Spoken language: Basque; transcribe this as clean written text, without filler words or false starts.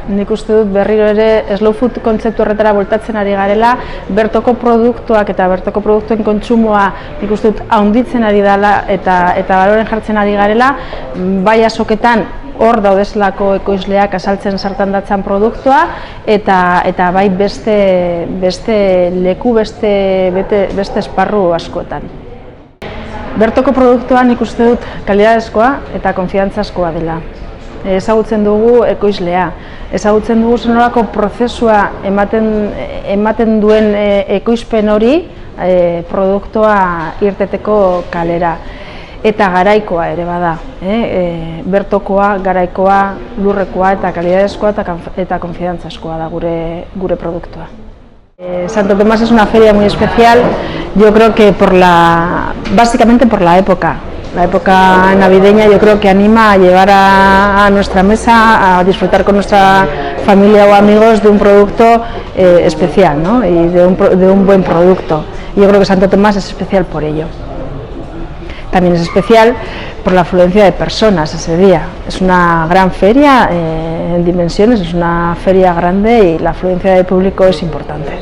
nik uste dut berriro ere slow food kontzeptu horretara voltatzen ari garela, bertoko produktuak eta bertoko produktuen kontsumoa nik uste dut handitzen ari dela eta baloren jartzen ari garela, bai azoketan hor daudezelako ekoizleak azaltzen sartan datzan produktua eta bai beste leku, beste esparru askotan. Bertoko produktua nik uste dut kalidadezkoa eta konfiantzazkoa dela. Ezagutzen dugu ekoizlea, ezagutzen dugu zenolako prozesua ematen duen ekoizpen hori produktua irteteko kalera. Eta garaikoa ere bada, bertokoa, garaikoa, lurrekoa eta kalidadezkoa eta konfiantzazkoa da gure produktua. Santo Tomás es una feria muy especial, yo creo que básicamente por la época navideña. Yo creo que anima a llevar a nuestra mesa, a disfrutar con nuestra familia o amigos de un producto especial, ¿no? Y de un buen producto. Yo creo que Santo Tomás es especial por ello. También es especial por la afluencia de personas ese día. Es una gran feria en dimensiones, es una feria grande y la afluencia de público es importante.